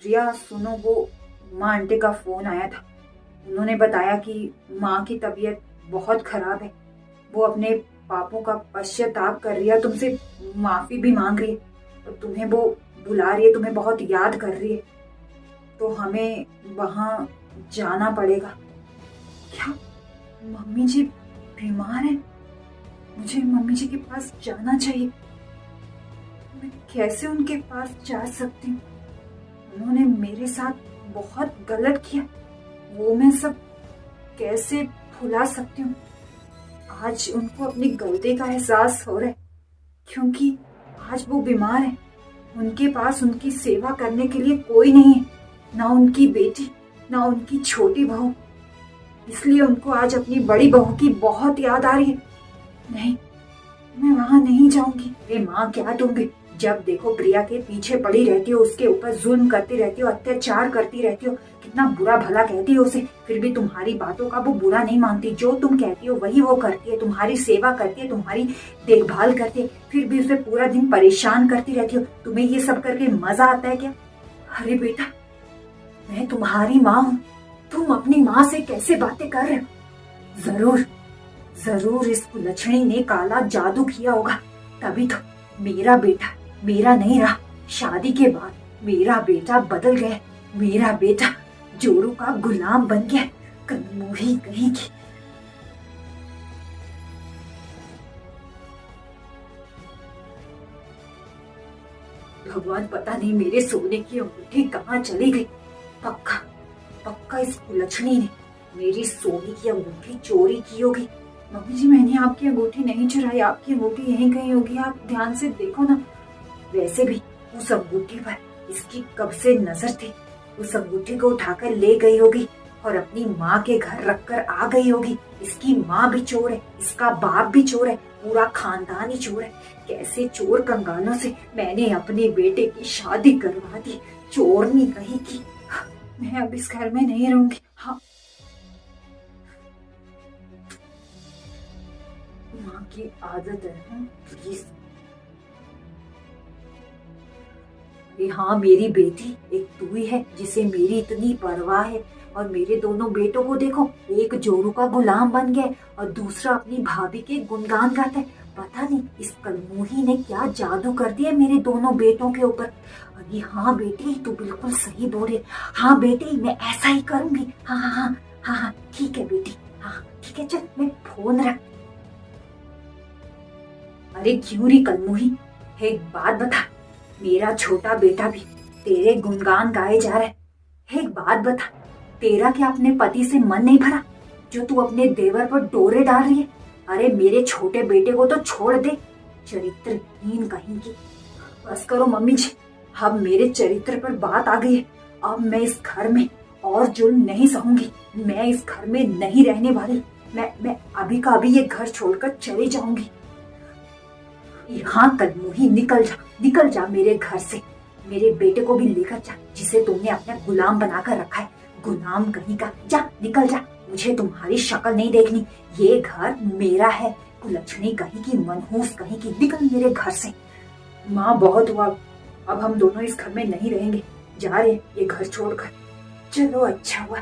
प्रिया सुनो, वो माँ आंटी का फोन आया था। उन्होंने बताया कि माँ की तबीयत बहुत खराब है। वो अपने पापों का पश्चाताप कर रही है, तुमसे माफी भी मांग रही है, और तुम्हें वो बुला रही है, तुम्हें बहुत याद कर रही है। तो हमें वहाँ जाना पड़ेगा। क्या मम्मी जी बीमार हैं? मुझे मम्मी जी के पास जाना चाहिए। मैं कैसे उनके पास जा सकती हूँ? उन्होंने मेरे साथ बहुत गलत किया, वो मैं सब कैसे भुला सकती हूँ? आज उनको अपनी गलती का एहसास हो रहा है, क्योंकि आज वो बीमार है। उनके पास उनकी सेवा करने के लिए कोई नहीं है, ना उनकी बेटी, ना उनकी छोटी बहू। इसलिए उनको आज अपनी बड़ी बहू की बहुत याद आ रही है। नहीं, मैं वहां नहीं जाऊंगी। अरे माँ, क्या तुम भी जब देखो प्रिया के पीछे पड़ी रहती हो, उसके ऊपर जुल्म करती रहती हो, अत्याचार करती रहती हो, कितना बुरा भला कहती हो उसे, फिर भी तुम्हारी बातों का वो बुरा नहीं मानती। जो तुम कहती हो वही वो करती है, तुम्हारी सेवा करती है, तुम्हारी देखभाल करती है, फिर भी उसे पूरा दिन परेशान करती रहती हो। तुम्हें ये सब करके मजा आता है क्या? अरे बेटा, मैं तुम्हारी माँ हूँ, तुम अपनी माँ से कैसे बातें कर रहे हो? जरूर जरूर इस कुलच्छनी ने काला जादू किया होगा, तभी तो मेरा बेटा मेरा नहीं रहा। शादी के बाद मेरा बेटा बदल गया, मेरा बेटा जोरू का गुलाम बन गया। कन्मोही कहीं की। भगवान, पता नहीं मेरे सोने की अंगूठी कहाँ चली गई। पक्का पक्का इस कुलच्छनी ने मेरी सोने की अंगूठी चोरी की होगी। मम्मी जी, मैंने आपकी अंगूठी नहीं चुराई, आपकी अंगूठी यहीं कहीं होगी, आप ध्यान से देखो ना। वैसे भी उस अंगूठी पर इसकी कब से नजर थी। उस अंगूठी को उठाकर ले गई होगी और अपनी माँ के घर रखकर आ गई होगी। इसकी माँ भी चोर है, इसका बाप भी चोर है, पूरा खानदान ही चोर है। कैसे चोर कंगालों से मैंने अपने बेटे की शादी करवा दी, चोरनी कहीं की। मैं अब इस घर में नहीं रहूंगी। हाँ, माँ की आदत है। प्लीज। हाँ, मेरी बेटी एक तू ही है जिसे मेरी इतनी परवाह है। और मेरे दोनों बेटों को देखो, एक जोरू का गुलाम बन गया और दूसरा अपनी भाभी के गुणगान गाता है। पता नहीं इस कलमोही ने क्या जादू कर दिया मेरे दोनों बेटों के ऊपर। अरे हाँ बेटी, तू बिल्कुल सही बोले। हाँ बेटी, मैं ऐसा ही करूंगी। हाँ हाँ हाँ हाँ हाँ, ठीक है बेटी। हाँ ठीक है, चल मैं फोन रख। अरे क्यों री कलमोही, एक बात बता, मेरा छोटा बेटा भी तेरे गुणगान गाए जा रहा है। एक बात बता, तेरा क्या अपने पति से मन नहीं भरा जो तू अपने देवर पर डोरे डाल रही है? अरे मेरे छोटे बेटे को तो छोड़ दे, चरित्रहीन कहीं की। बस करो मम्मी जी, अब मेरे चरित्र पर बात आ गई है। अब मैं इस घर में और जुल्म नहीं सहूंगी। मैं इस घर में नहीं रहने वाली। मैं अभी का अभी ये घर छोड़कर चली जाऊंगी। हाँ कलमोही, निकल जा मेरे घर से। मेरे बेटे को भी लेकर जा, जिसे तुमने अपना गुलाम बनाकर रखा है। गुलाम कहीं का, जा निकल जा। मुझे तुम्हारी शक्ल नहीं देखनी। ये घर मेरा है। कुलच्छनी कहीं की, मनहूस कहीं की, निकल मेरे घर से। माँ बहुत हुआ, अब हम दोनों इस घर में नहीं रहेंगे, जा रहे ये घर छोड़कर। चलो अच्छा हुआ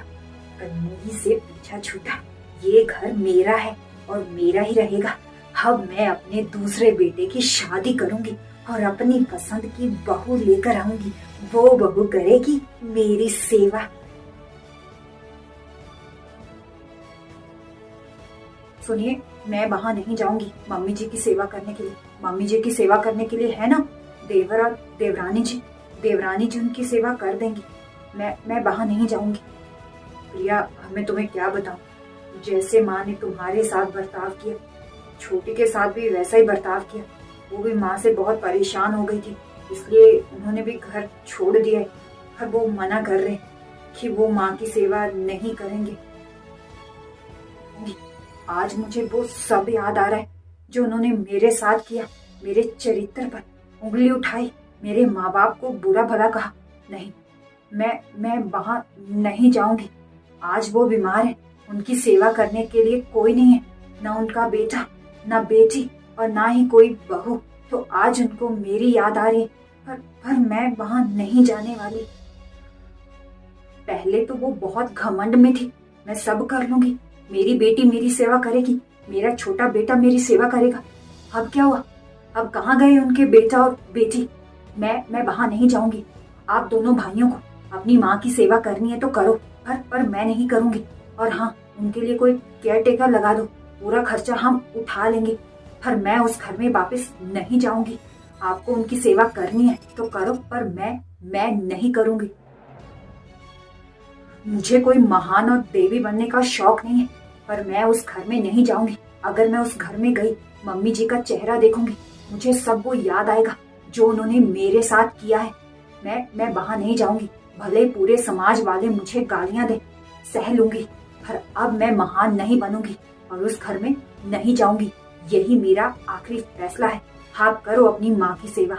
कलमोही से पीछा छूटा। ये घर मेरा है और मेरा ही रहेगा। अब मैं अपने दूसरे बेटे की शादी करूंगी और अपनी पसंद की बहू लेकर आऊंगी। वो बहू करेगी मेरी सेवा। सुनिए, मैं वहां नहीं जाऊंगी मम्मी जी की सेवा करने के लिए। मम्मी जी की सेवा करने के लिए है ना देवर और देवरानी जी, देवरानी जी उनकी सेवा कर देंगी। मैं वहां नहीं जाऊंगी। प्रिया, मैं तुम्हें क्या बताऊं, जैसे माँ ने तुम्हारे साथ बर्ताव किया, छोटी के साथ भी वैसा ही बर्ताव किया। वो भी माँ से बहुत परेशान हो गई थी, इसलिए उन्होंने भी घर छोड़ दिया है। और वो मना कर रहे हैं कि वो माँ की सेवा नहीं करेंगे। आज मुझे वो सब याद आ रहा है जो उन्होंने मेरे साथ किया। मेरे चरित्र पर उंगली उठाई, मेरे माँ बाप को बुरा भला कहा। नहीं, मैं वहां नहीं जाऊंगी। आज वो बीमार है, उनकी सेवा करने के लिए कोई नहीं है, ना उनका बेटा, ना बेटी, और ना ही कोई बहू। तो आज उनको मेरी याद आ रही है, पर मैं वहां नहीं जाने वाली। पहले तो वो बहुत घमंड में थी, मैं सब कर लूंगी, मेरी बेटी मेरी सेवा करेगी, मेरा छोटा बेटा मेरी सेवा करेगा। अब क्या हुआ? अब कहाँ गए उनके बेटा और बेटी? मैं वहां नहीं जाऊंगी। आप दोनों भाइयों को अपनी माँ की सेवा करनी है तो करो, पर मैं नहीं करूंगी। और हाँ, उनके लिए कोई केयर टेकर लगा दो, पूरा खर्चा हम उठा लेंगे, पर मैं उस घर में वापस नहीं जाऊंगी। आपको उनकी सेवा करनी है तो करो, पर मैं नहीं करूंगी। मुझे कोई महान और देवी बनने का शौक नहीं है, पर मैं उस घर में नहीं जाऊंगी। अगर मैं उस घर में गई, मम्मी जी का चेहरा देखूंगी, मुझे सब वो याद आएगा जो उन्होंने मेरे साथ किया है। मैं वहां नहीं जाऊंगी, भले पूरे समाज वाले मुझे गालियां दे, सह लूंगी, पर अब मैं महान नहीं बनूंगी और उस घर में नहीं जाऊंगी। यही मेरा आखिरी फैसला है। आप करो अपनी माँ की सेवा।